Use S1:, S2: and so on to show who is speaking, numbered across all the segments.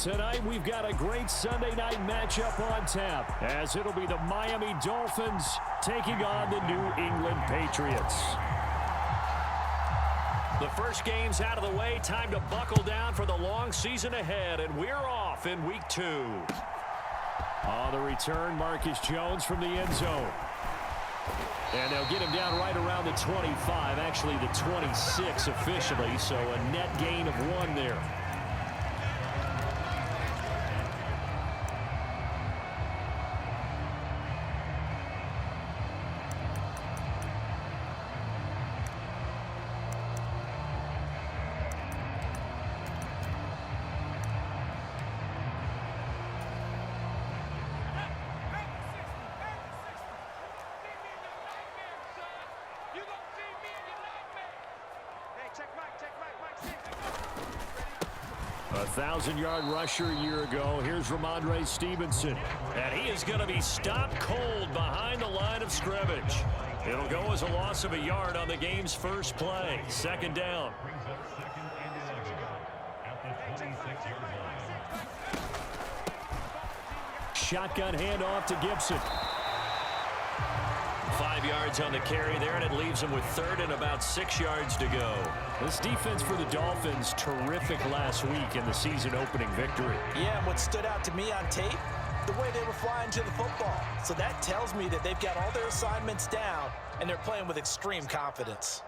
S1: Tonight, we've got a great Sunday night matchup on tap, as it'll be the Miami Dolphins taking on the New England Patriots.
S2: The first game's out of the way. Time to buckle down for the long season ahead, and we're off in week 2.
S1: On the return, Marcus Jones from the end zone. And they'll get him down right around the 25, actually the 26 officially, so a net gain of 1 there. A 1,000-yard rusher a year ago. Here's Ramondre Stevenson.
S2: And he is going to be stopped cold behind the line of scrimmage. It'll go as a loss of a yard on the game's first play. Second down.
S1: Shotgun handoff to Gibson.
S2: 5 yards on the carry there, and it leaves them with third and about 6 yards to go.
S1: This defense for the Dolphins, terrific last week in the season-opening victory.
S3: Yeah, and what stood out to me on tape, the way they were flying to the football. So that tells me that they've got all their assignments down, and they're playing with extreme confidence.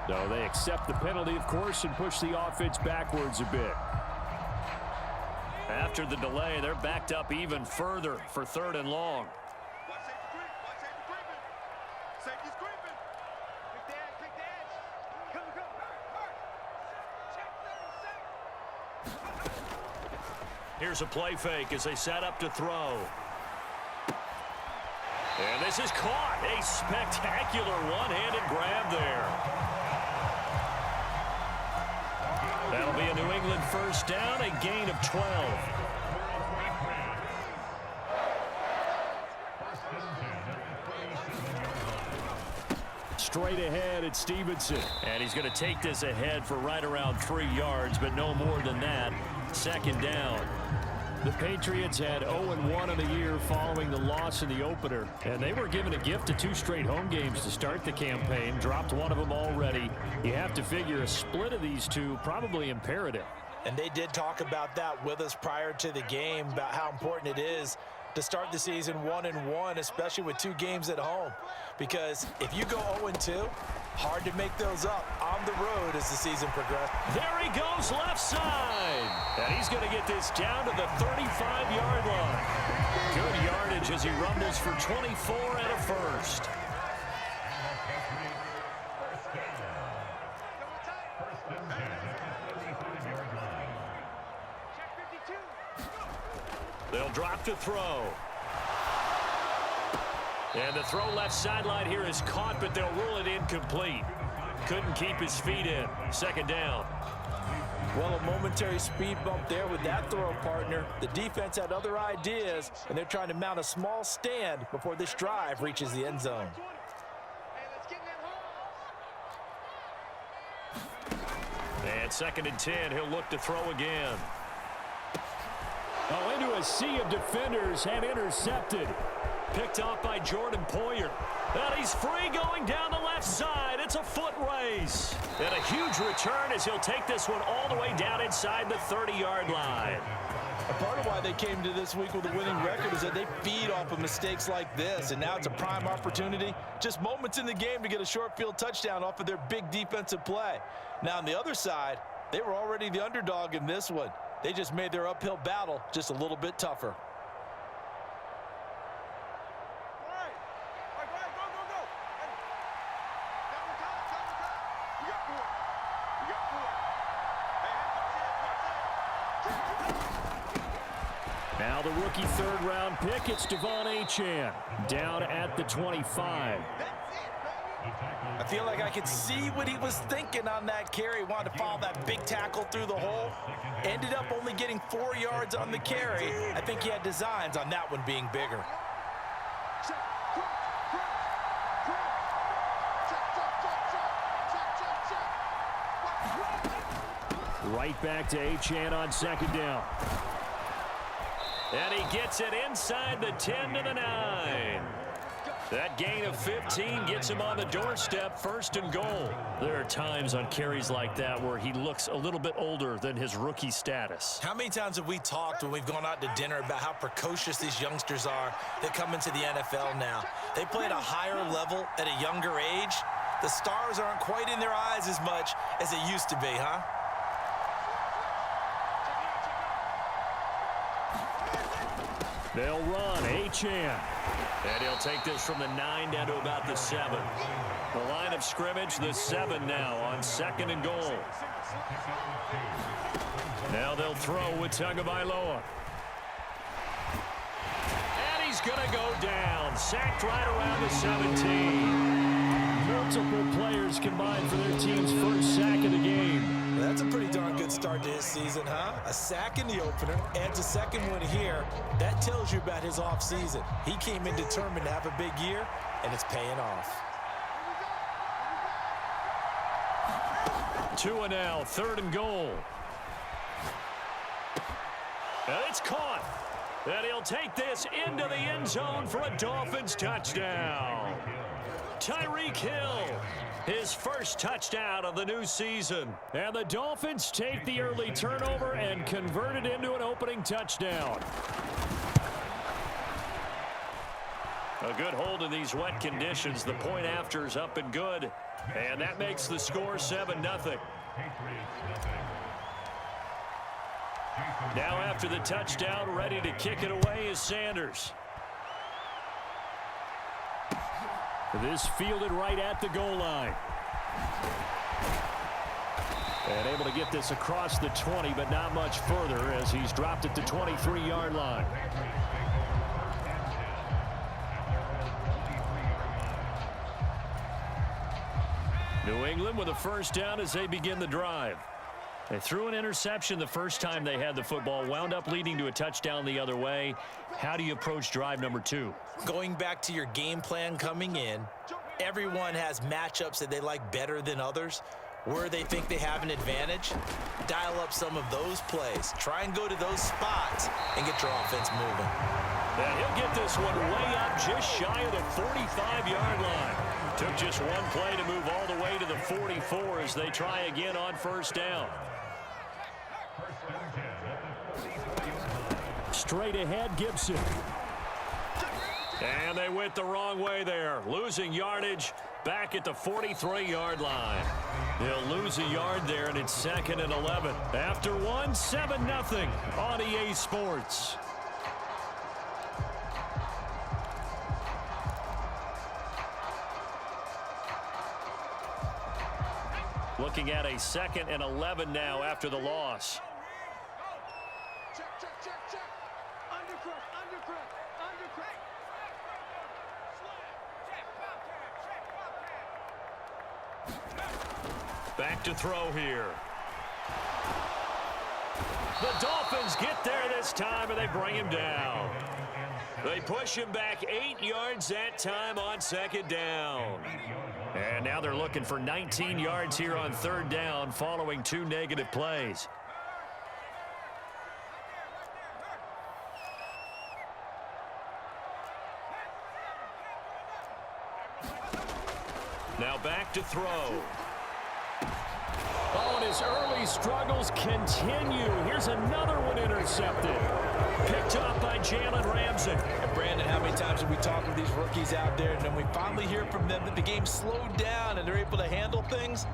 S1: So they accept the penalty, of course, and push the offense backwards a bit.
S2: After the delay, they're backed up even further for third and long. Here's a play fake as they set up to throw. And this is caught. A spectacular one-handed grab there. That'll be a New England first down, a gain of 12.
S1: Straight ahead, it's Stevenson.
S2: And he's going to take this ahead for right around 3 yards, but no more than that. Second down.
S1: The Patriots had 0-1 in the year following the loss in the opener, and they were given a gift of 2 straight home games to start the campaign. Dropped one of them already. You have to figure a split of these two probably imperative.
S3: And they did talk about that with us prior to the game, about how important it is to start the season 1-1, especially with 2 games at home. Because if you go 0-2, hard to make those up on the road as the season progresses.
S2: There he goes left side. And he's going to get this down to the 35-yard line. Good yardage as he rumbles for 24 and a first. They'll drop to throw. And the throw left sideline here is caught, but they'll rule it incomplete. Couldn't keep his feet in. Second down.
S3: Well, a momentary speed bump there with that throw, partner. The defense had other ideas, and they're trying to mount a small stand before this drive reaches the end zone.
S2: And second and 10, he'll look to throw again.
S1: Oh, into a sea of defenders and intercepted.
S2: Picked off by Jordan Poyer. And he's free going down the left side. It's a foot race. And a huge return as he'll take this one all the way down inside the 30-yard line.
S3: A part of why they came to this week with a winning record is that they feed off of mistakes like this, and now it's a prime opportunity. Just moments in the game to get a short field touchdown off of their big defensive play. Now on the other side, they were already the underdog in this one. They just made their uphill battle just a little bit tougher.
S1: Now the rookie third-round pick, it's Devon Achane, down at the 25.
S3: I feel like I could see what he was thinking on that carry. Wanted to follow that big tackle through the hole. Ended up only getting 4 yards on the carry. I think he had designs on that one being bigger.
S1: Right back to Achane on second down.
S2: And he gets it inside the 10 to the 9. That gain of 15 gets him on the doorstep, 1st and goal.
S1: There are times on carries like that where he looks a little bit older than his rookie status.
S3: How many times have we talked when we've gone out to dinner about how precocious these youngsters are that come into the NFL now? They play at a higher level at a younger age. The stars aren't quite in their eyes as much as it used to be, huh?
S1: They'll run. Achane.
S2: And he'll take this from the 9 down to about the 7. The line of scrimmage, the 7 now on 2nd and goal.
S1: Now they'll throw with Tagovailoa.
S2: And he's going to go down. Sacked right around the 17.
S1: Multiple players combined for their team's first sack of the game.
S3: That's a pretty darn good start to his season, huh? A sack in the opener, adds a second one here. That tells you about his offseason. He came in determined to have a big year, and it's paying off.
S1: 2 and now, 3rd and goal.
S2: And it's caught. And he'll take this into the end zone for a Dolphins touchdown. Tyreek Hill, his first touchdown of the new season.
S1: And the Dolphins take the early turnover and convert it into an opening touchdown.
S2: A good hold in these wet conditions. The point after is up and good. And that makes the score 7-0. Now after the touchdown, ready to kick it away is Sanders.
S1: This fielded right at the goal line. And able to get this across the 20, but not much further as he's dropped it to 23-yard line. New England with a first down as they begin the drive. They threw an interception the first time they had the football, wound up leading to a touchdown the other way. How do you approach drive number 2?
S3: Going back to your game plan coming in, everyone has matchups that they like better than others. Where they think they have an advantage, dial up some of those plays. Try and go to those spots and get your offense moving.
S2: And he'll get this one way up just shy of the 45-yard line. Took just one play to move all the way to the 44 as they try again on first down.
S1: Straight ahead, Gibson.
S2: And they went the wrong way there, losing yardage back at the 43-yard line.
S1: They'll lose a yard there, and it's 2nd and 11. After one, 7-0 on EA Sports.
S2: Looking at a 2nd and 11 now after the loss. Back to throw here. The Dolphins get there this time, and they bring him down. They push him back 8 yards that time on 2nd down.
S1: And now they're looking for 19 yards here on 3rd down following 2 negative plays.
S2: Now back to throw.
S1: Oh, and his early struggles continue. Here's another one intercepted.
S2: Picked up by Jalen Ramsey.
S3: And Brandon, how many times have we talked with these rookies out there, and then we finally hear from them that the game slowed down and they're able to handle things?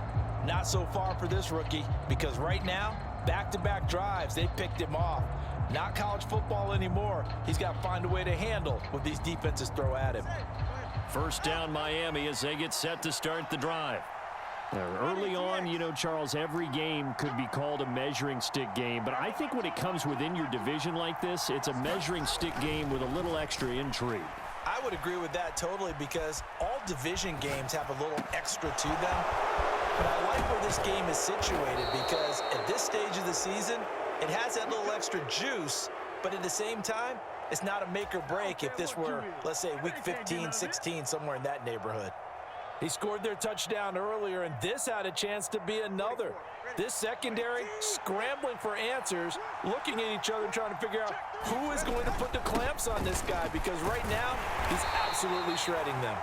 S3: Not so far for this rookie, because right now, back-to-back drives, they picked him off. Not college football anymore. He's got to find a way to handle what these defenses throw at him.
S1: First down, Miami, as they get set to start the drive. Early on, you know, Charles, every game could be called a measuring stick game. But I think when it comes within your division like this, it's a measuring stick game with a little extra intrigue.
S3: I would agree with that totally because all division games have a little extra to them. But I like where this game is situated because at this stage of the season, it has that little extra juice, but at the same time, it's not a make or break if this were, let's say, week 15, 16, somewhere in that neighborhood. He scored their touchdown earlier, and this had a chance to be another. This secondary scrambling for answers, looking at each other, trying to figure out who is going to put the clamps on this guy because right now, he's absolutely shredding them.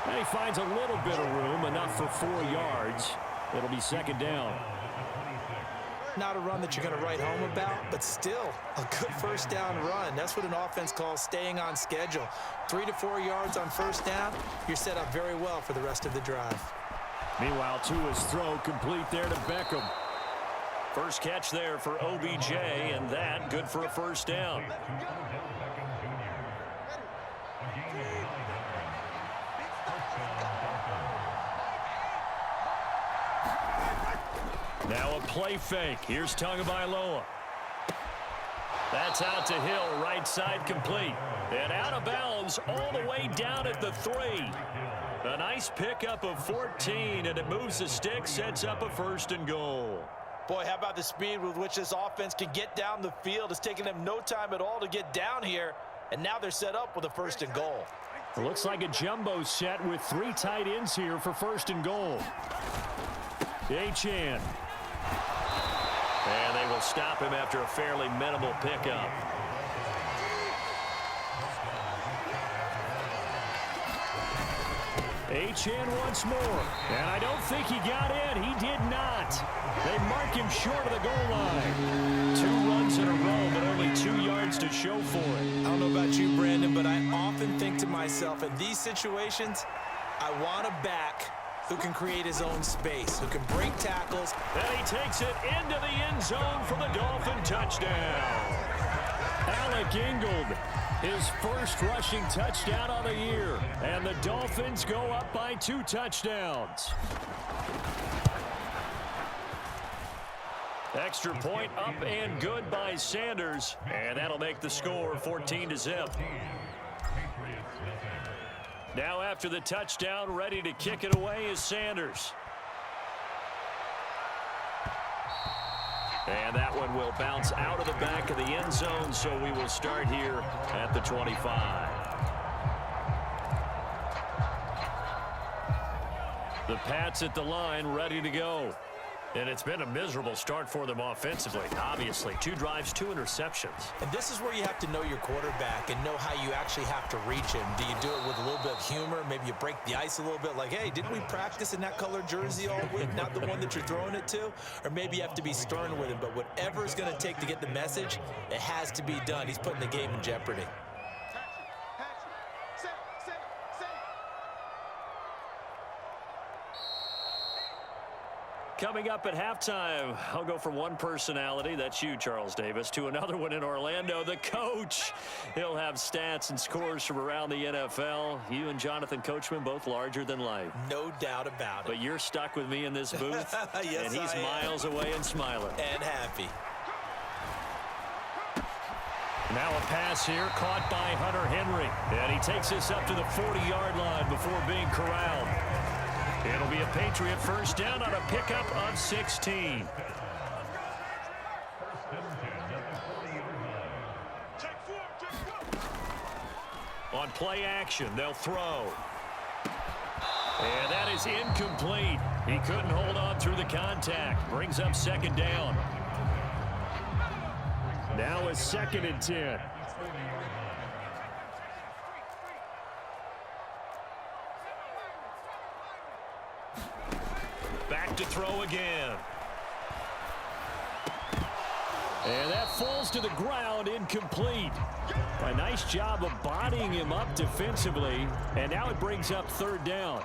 S1: And he finds a little bit of room, enough for 4 yards. It'll be second down.
S3: Not a run that you're going to write home about, but still a good first down run. That's what an offense calls staying on schedule. 3 to 4 yards on first down, you're set up very well for the rest of the drive.
S1: Meanwhile, Tua's throw complete there to Beckham.
S2: First catch there for OBJ, and that good for a first down. Now a play fake. Here's Tagovailoa. That's out to Hill, right side complete. And out of bounds all the way down at the 3. A nice pickup of 14, and it moves the stick, sets up a 1st and goal.
S3: Boy, how about the speed with which this offense can get down the field? It's taken them no time at all to get down here, and now they're set up with a 1st and goal.
S1: It looks like a jumbo set with 3 tight ends here for 1st and goal. Achane.
S2: And they will stop him after a fairly minimal pickup.
S1: Achane once more. And I don't think he got in. He did not. They mark him short of the goal line. 2 runs in a row, but only 2 yards to show for it.
S3: I don't know about you, Brandon, but I often think to myself, in these situations, I want a back who can create his own space, who can break tackles.
S2: And he takes it into the end zone for the Dolphin touchdown.
S1: Alec Ingold, his first rushing touchdown on the year. And the Dolphins go up by 2 touchdowns.
S2: Extra point up and good by Sanders. And that'll make the score 14-0. Now after the touchdown, ready to kick it away is Sanders. And that one will bounce out of the back of the end zone, so we will start here at the 25. The Pats at the line, ready to go. And it's been a miserable start for them offensively, obviously. 2 drives, 2 interceptions.
S3: And this is where you have to know your quarterback and know how you actually have to reach him. Do you do it with a little bit of humor? Maybe you break the ice a little bit, like, hey, didn't we practice in that colored jersey all week, not the one that you're throwing it to? Or maybe you have to be stern with him. But whatever it's going to take to get the message, it has to be done. He's putting the game in jeopardy.
S2: Coming up at halftime, I'll go from one personality, that's you, Charles Davis, to another one in Orlando, the coach. He'll have stats and scores from around the NFL. You and Jonathan Coachman, both larger than life.
S3: No doubt about it.
S2: But you're stuck with me in this booth,
S3: yes,
S2: and he's miles away and smiling.
S3: And happy.
S1: Now a pass here, caught by Hunter Henry. And he takes this up to the 40-yard line before being corralled. It'll be a Patriot first down on a pickup of 16. On play action, they'll throw. And that is incomplete. He couldn't hold on through the contact. Brings up second down. Now a 2nd and 10. Back to throw again. And that falls to the ground, incomplete. A nice job of bodying him up defensively, and now it brings up 3rd down.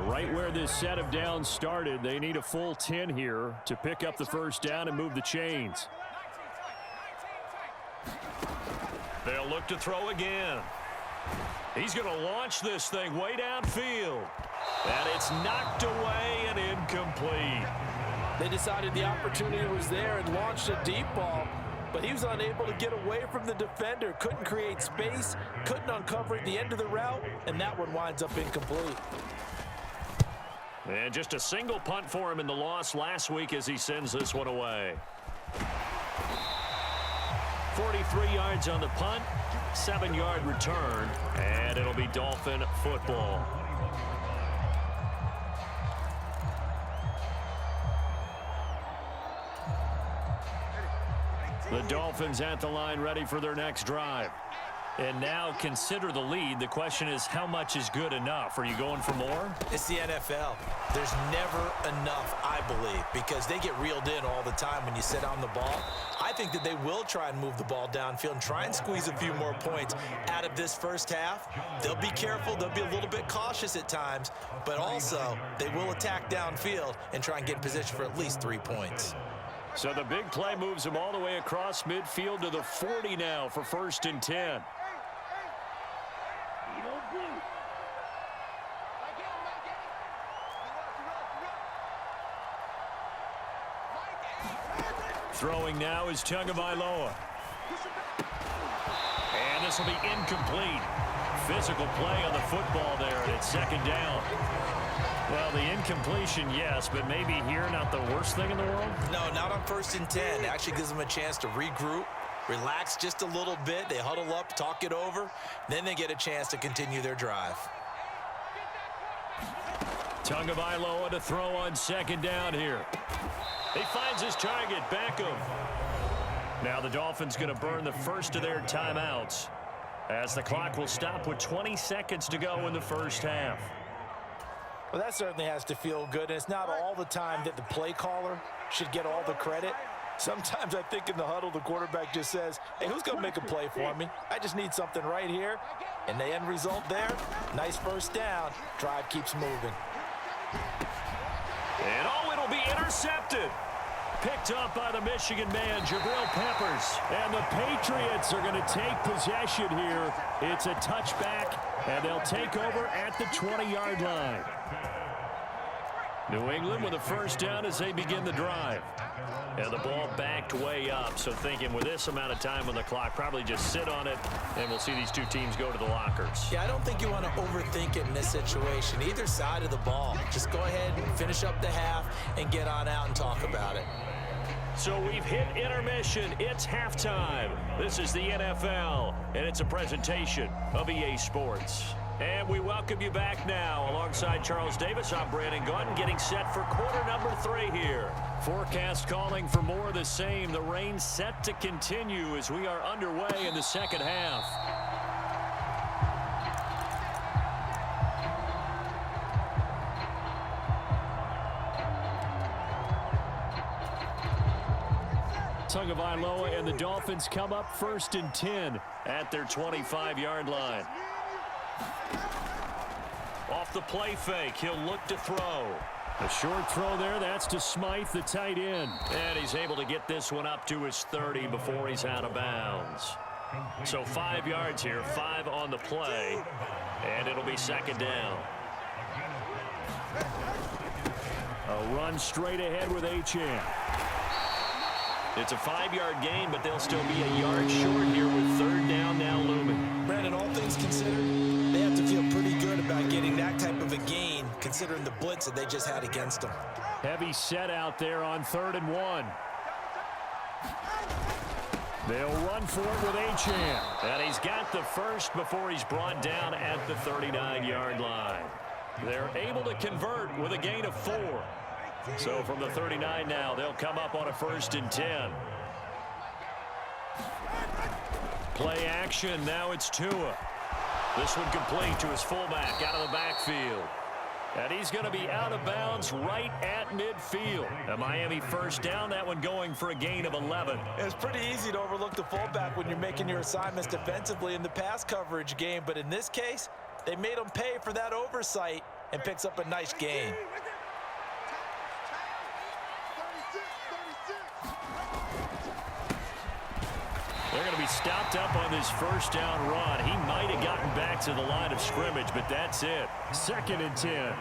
S1: Right where this set of downs started, they need a full 10 here to pick up the first down and move the chains. They'll look to throw again. He's going to launch this thing way downfield. And it's knocked away and incomplete.
S3: They decided the opportunity was there and launched a deep ball. but he was unable to get away from the defender. Couldn't create space, couldn't uncover at the end of the route, and that one winds up incomplete.
S2: And just a single punt for him in the loss last week as he sends this one away. 43 yards on the punt, 7-yard return, and it'll be Dolphin football. The Dolphins at the line ready for their next drive. And now consider the lead. The question is, how much is good enough? Are you going for more?
S3: It's the NFL. There's never enough, I believe, because they get reeled in all the time when you sit on the ball. I think that they will try and move the ball downfield and try and squeeze a few more points out of this first half. They'll be careful. They'll be a little bit cautious at times, but also they will attack downfield and try and get in position for at least 3 points.
S2: So the big play moves them all the way across midfield to the 40 now for 1st and 10. Throwing now is Tagovailoa. And this will be incomplete. Physical play on the football there, and it's 2nd down. Well, the incompletion, yes, but maybe here not the worst thing in the world?
S3: No, not on 1st and 10. It actually gives them a chance to regroup, relax just a little bit. They huddle up, talk it over. Then they get a chance to continue their drive.
S2: Tagovailoa to throw on 2nd down here. He finds his target, Beckham. Now the Dolphins going to burn the first of their timeouts as the clock will stop with 20 seconds to go in the first half.
S3: Well, that certainly has to feel good, and it's not all the time that the play caller should get all the credit. Sometimes I think in the huddle, the quarterback just says, hey, who's going to make a play for me? I just need something right here. And the end result there, nice 1st down. Drive keeps moving.
S2: And it'll be intercepted. Picked up by the Michigan man, Jabril Peppers. And the Patriots are going to take possession here. It's a touchback, and they'll take over at the 20-yard line. New England with a 1st down as they begin the drive. And the ball backed way up, so thinking with this amount of time on the clock, probably just sit on it, and we'll see these two teams go to the lockers.
S3: Yeah, I don't think you want to overthink it in this situation. Either side of the ball. Just go ahead and finish up the half and get on out and talk about it.
S2: So we've hit intermission. It's halftime. This is the NFL, and it's a presentation of EA Sports. And we welcome you back now. Alongside Charles Davis, I'm Brandon Gaudin, getting set for quarter number 3 here. Forecast calling for more of the same. The rain set to continue as we are underway in the 2nd half. Tagovailoa and the Dolphins come up 1st and 10 at their 25-yard line. Off the play fake, he'll look to throw. A short throw there, that's to Smythe, the tight end. And he's able to get this one up to his 30 before he's out of bounds. So 5 yards here, 5 on the play, and it'll be 2nd down. A run straight ahead with Achane. It's a 5-yard gain, but they'll still be a yard short here with 3rd down now looming.
S3: Brandon, all things considered, they have to feel pretty good about getting that type of a gain, considering the blitz that they just had against them.
S2: Heavy set out there on 3rd and 1. They'll run for it with Achane. And he's got the first before he's brought down at the 39-yard line. They're able to convert with a gain of 4. So from the 39 now, they'll come up on a 1st and 10. Play action, now it's Tua. This one complete to his fullback out of the backfield. And he's going to be out of bounds right at midfield. A Miami 1st down, that one going for a gain of 11.
S3: It's pretty easy to overlook the fullback when you're making your assignments defensively in the pass coverage game. But in this case, they made him pay for that oversight and picks up a nice gain.
S2: They're going to be stopped up on this 1st down run. He might have gotten back to the line of scrimmage, but that's it. 2nd and 10.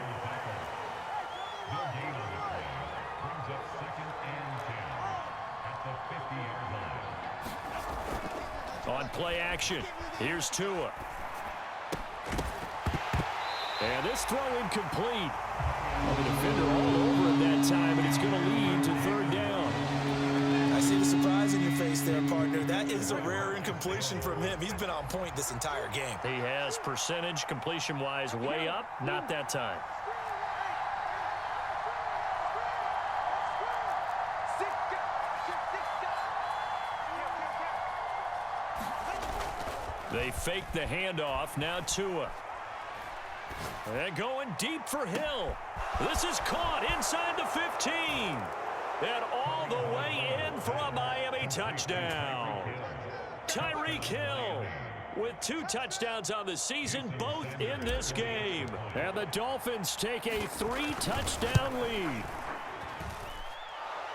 S2: On play action, here's Tua. And this throw incomplete. The defender all over it that time, and it's going to lead to third down.
S3: I see the surprise in your face there, partner. That is a rare incompletion from him. He's been on point this entire game.
S2: He has percentage completion-wise way up, not that time. They fake the handoff. Now Tua. And going deep for Hill. This is caught inside the 15. And all the way in for a Miami touchdown. Tyreek Hill with 2 touchdowns on the season, both in this game. And the Dolphins take a 3-touchdown lead.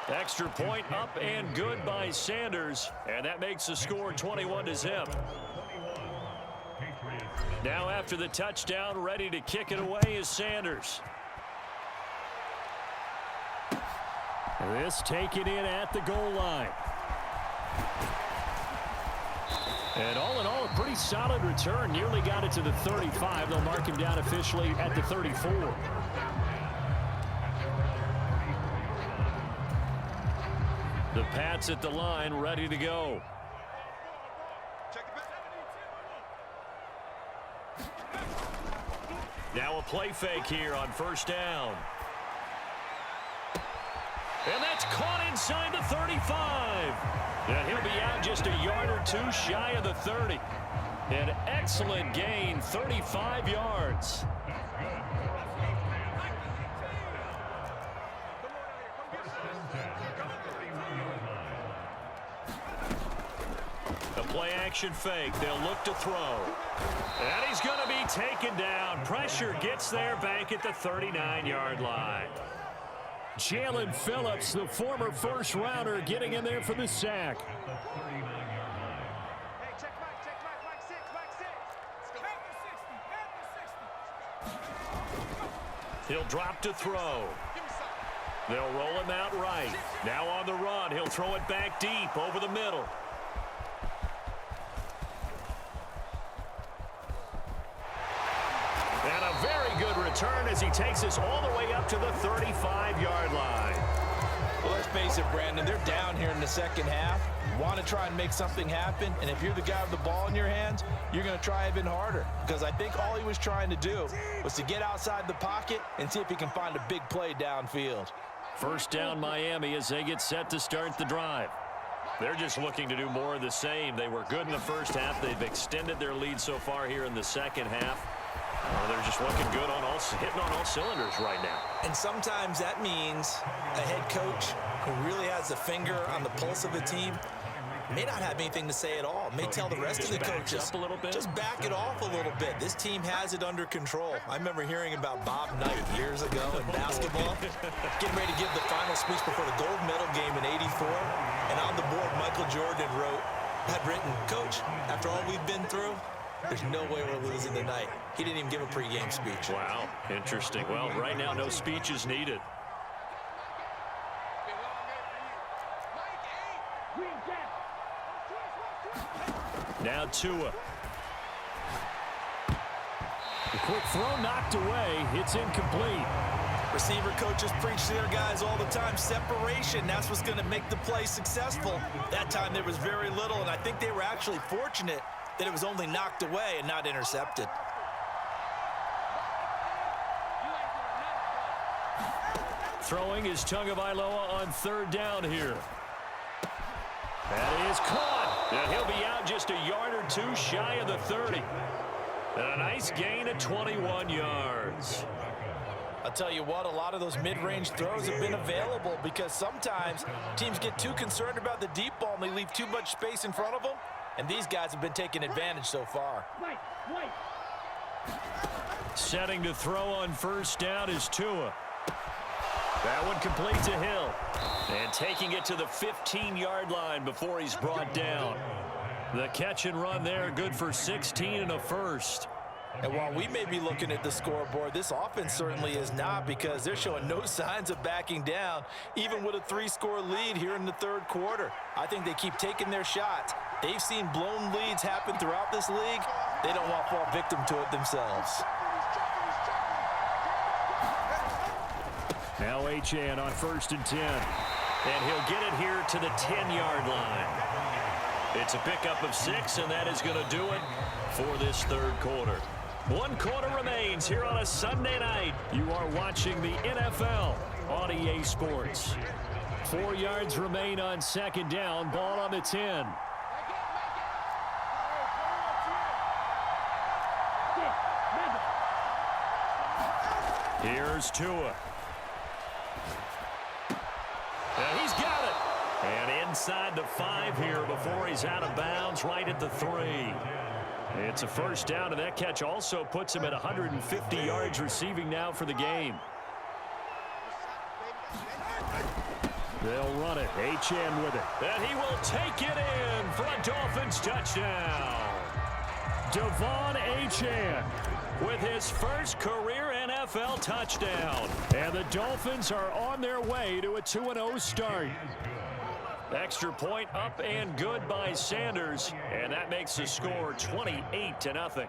S2: Extra point up and good by Sanders. And that makes the score 21-0. Now after the touchdown, ready to kick it away is Sanders. This taken in at the goal line. And all in all, a pretty solid return. Nearly got it to the 35. They'll mark him down officially at the 34. The Pats at the line, ready to go. Now a play fake here on first down. And that's caught inside the 35. And he'll be out just a yard or 2 shy of the 30. An excellent gain, 35 yards. A play action fake. They'll look to throw. And he's going to be taken down. Pressure gets there back at the 39-yard line. Jalen Phillips, the former first-rounder, getting in there for the sack. He'll drop to throw. They'll roll him out right. Now on the run, he'll throw it back deep over the middle. And a very good return as he takes us all the way up to the 35-yard line.
S3: Well, let's face it, Brandon, they're down here in the second half. Want to try and make something happen, and if you're the guy with the ball in your hands, you're going to try even harder, because I think all he was trying to do was to get outside the pocket and see if he can find a big play downfield.
S2: First down Miami as they get set to start the drive. They're just looking to do more of the same. They were good in the first half. They've extended their lead so far here in the second half. They're just looking good on hitting on all cylinders right now.
S3: And sometimes that means a head coach who really has a finger on the pulse of the team may not have anything to say at all. May tell the rest of the coaches,
S2: up a little bit.
S3: Just back it off a little bit. This team has it under control. I remember hearing about Bob Knight years ago in basketball, getting ready to give the final speech before the gold medal game in '84. And on the board, Michael Jordan had written, "Coach, after all we've been through, there's no way we're losing tonight." He didn't even give a pregame speech.
S2: Wow, interesting. Well, right now, no speech is needed. Now Tua. The quick throw knocked away. It's incomplete.
S3: Receiver coaches preach to their guys all the time. Separation, that's what's going to make the play successful. That time there was very little, and I think they were actually fortunate that it was only knocked away and not intercepted.
S2: Throwing is Tagovailoa on third down here. That is caught. And he'll be out just a yard or 2 shy of the 30. And a nice gain of 21 yards.
S3: I'll tell you what, a lot of those mid-range throws have been available because sometimes teams get too concerned about the deep ball and they leave too much space in front of them. And these guys have been taking advantage so far.
S2: Setting to throw on first down is Tua. That one complete to Hill. And taking it to the 15-yard line before he's brought down. The catch and run there, good for 16 and a first.
S3: And while we may be looking at the scoreboard, this offense certainly is not, because they're showing no signs of backing down, even with a 3-score lead here in the third quarter. I think they keep taking their shots, They've seen blown leads happen throughout this league. They don't want to fall victim to it themselves.
S1: Now Achane on 1st and 10.
S2: And he'll get it here to the 10-yard line. It's a pickup of 6, and that is going to do it for this third quarter. 1 quarter remains here on a Sunday night.
S1: You are watching the NFL on EA Sports. 4 yards remain on 2nd down. Ball on the 10. Here's Tua.
S2: And he's got it. And inside the 5 here before he's out of bounds, right at the 3. It's a first down, and that catch also puts him at 150 yards receiving now for the game.
S1: They'll run it. Achane with it.
S2: And he will take it in for a Dolphins touchdown.
S1: Devon Achane
S2: with his first career NFL touchdown.
S1: And the Dolphins are on their way to a 2-0 start.
S2: Extra point up and good by Sanders. And that makes the score 28-0.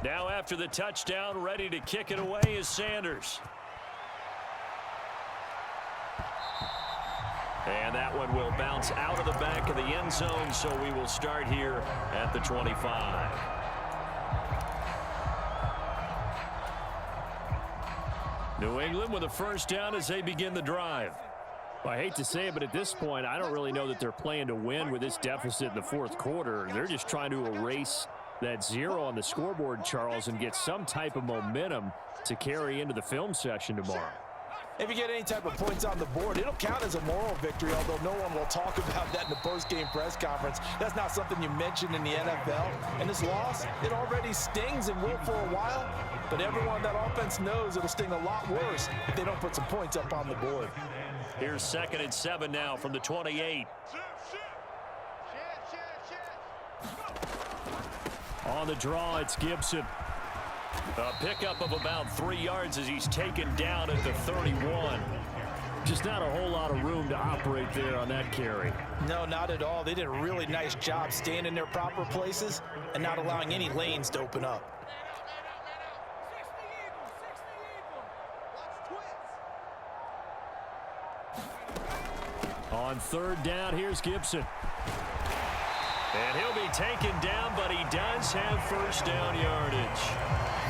S2: Now after the touchdown, ready to kick it away is Sanders. And that one will bounce out of the back of the end zone, so we will start here at the 25.
S1: New England with a first down as they begin the drive. Well, I hate to say it, but at this point, I don't really know that they're playing to win with this deficit in the fourth quarter. They're just trying to erase that 0 on the scoreboard, Charles, and get some type of momentum to carry into the film session tomorrow.
S3: If you get any type of points on the board, it'll count as a moral victory, although no one will talk about that in the post-game press conference. That's not something you mention in the NFL. And this loss, it already stings and will for a while, but everyone that offense knows it'll sting a lot worse if they don't put some points up on the board.
S2: Here's 2nd and 7 now from the 28.
S1: On the draw, it's Gibson.
S2: A pickup of about 3 yards as he's taken down at the 31.
S1: Just not a whole lot of room to operate there on that carry.
S3: No, not at all. They did a really nice job staying in their proper places and not allowing any lanes to open up.
S1: On 3rd down, here's Gibson.
S2: And he'll be taken down, but he does have first down yardage.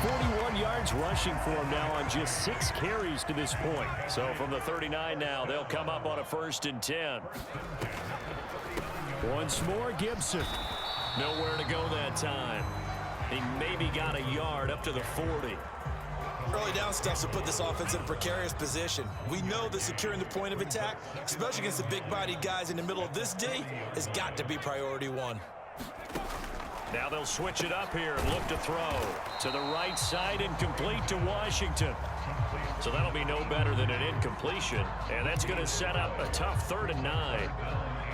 S1: 41 yards rushing for him now on just 6 carries to this point.
S2: So from the 39 now, they'll come up on a 1st and 10.
S1: Once more, Gibson.
S2: Nowhere to go that time. He maybe got a yard up to the 40.
S3: Early down stuff to put this offense in a precarious position. We know that securing the point of attack, especially against the big-bodied guys in the middle of this D, has got to be priority 1.
S2: Now they'll switch it up here and look to throw. To the right side and complete to Washington. So that'll be no better than an incompletion. And that's going to set up a tough 3rd and 9.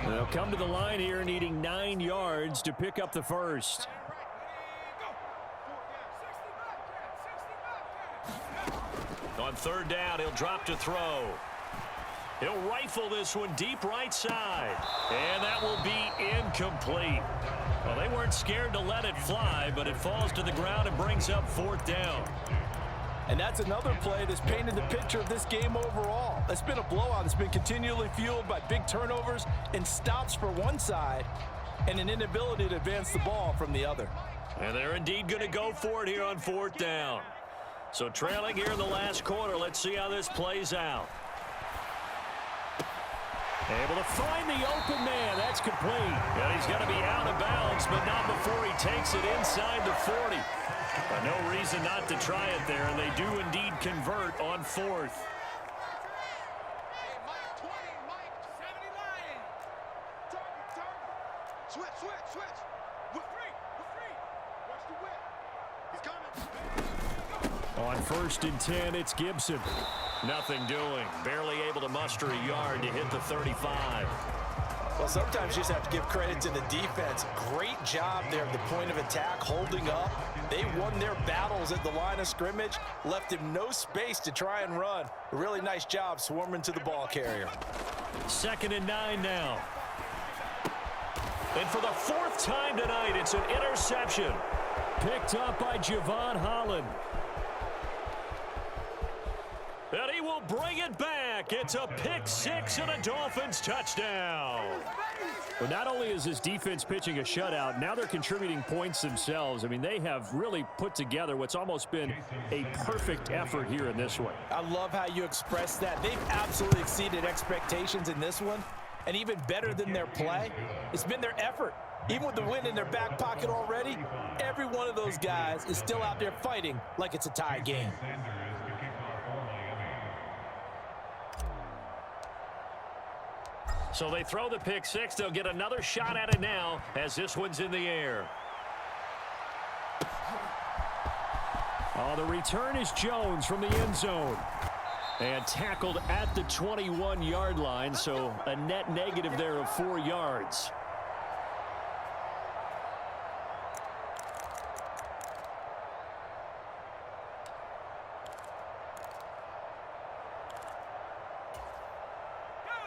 S1: They'll come to the line here needing 9 yards to pick up the first.
S2: On 3rd down, he'll drop to throw. He'll rifle this one deep right side. And that will be incomplete. Well, they weren't scared to let it fly, but it falls to the ground and brings up 4th down.
S3: And that's another play that's painted the picture of this game overall. It's been a blowout. It's been continually fueled by big turnovers and stops for one side and an inability to advance the ball from the other.
S2: And they're indeed going to go for it here on 4th down. So trailing here in the last quarter, let's see how this plays out.
S1: Able to find the open man. That's complete.
S2: And he's going to be out of bounds, but not before he takes it inside the 40. But no reason not to try it there, and they do indeed convert on 4th.
S1: On 1st and 10, it's Gibson.
S2: Nothing doing. Barely able to muster a yard to hit the 35.
S3: Well, sometimes you just have to give credit to the defense. Great job there at the point of attack, holding up. They won their battles at the line of scrimmage, left him no space to try and run. A really nice job swarming to the ball carrier.
S2: 2nd and 9 now. And for the 4th time tonight, it's an interception.
S1: Picked up by Javon Holland.
S2: And he will bring it back. It's a pick 6 and a Dolphins touchdown.
S1: Well, not only is this defense pitching a shutout, now they're contributing points themselves. I mean, they have really put together what's almost been a perfect effort here in this one.
S3: I love how you express that. They've absolutely exceeded expectations in this one. And even better than their play, it's been their effort. Even with the win in their back pocket already, every one of those guys is still out there fighting like it's a tie game.
S2: So they throw the pick 6. They'll get another shot at it now as this one's in the air.
S1: Oh, the return is Jones from the end zone. And tackled at the 21-yard line, so a net negative there of 4 yards.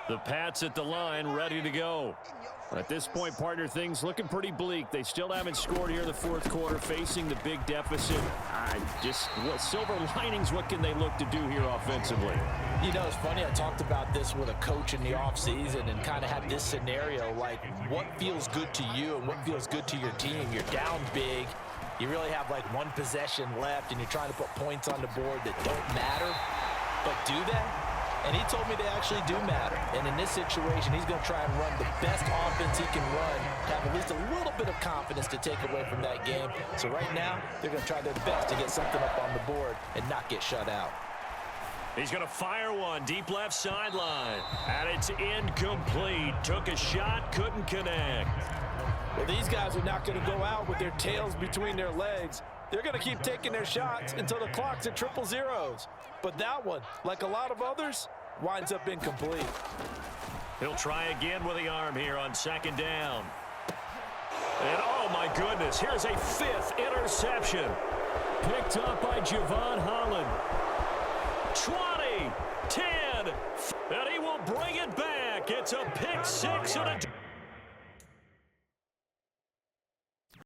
S1: The Pats at the line, ready to go. At this point, partner, things looking pretty bleak. They still haven't scored here in the 4th quarter, facing the big deficit. Silver linings, what can they look to do here offensively?
S3: You know, it's funny, I talked about this with a coach in the offseason and kind of had this scenario, like what feels good to you and what feels good to your team. You're down big. You really have like 1 possession left, and you're trying to put points on the board that don't matter. But do they? And he told me they actually do matter. And in this situation, he's going to try and run the best offense he can run, have at least a little bit of confidence to take away from that game. So right now, they're going to try their best to get something up on the board and not get shut out.
S2: He's going to fire one deep left sideline. And it's incomplete. Took a shot, couldn't connect.
S3: Well, these guys are not going to go out with their tails between their legs. They're going to keep taking their shots until the clock's at 000. But that one, like a lot of others, winds up incomplete.
S2: He'll try again with the arm here on 2nd down. And oh my goodness, here's a 5th interception.
S1: Picked up by Javon Holland.
S2: 20, 10, and he will bring it back. It's a pick 6 and a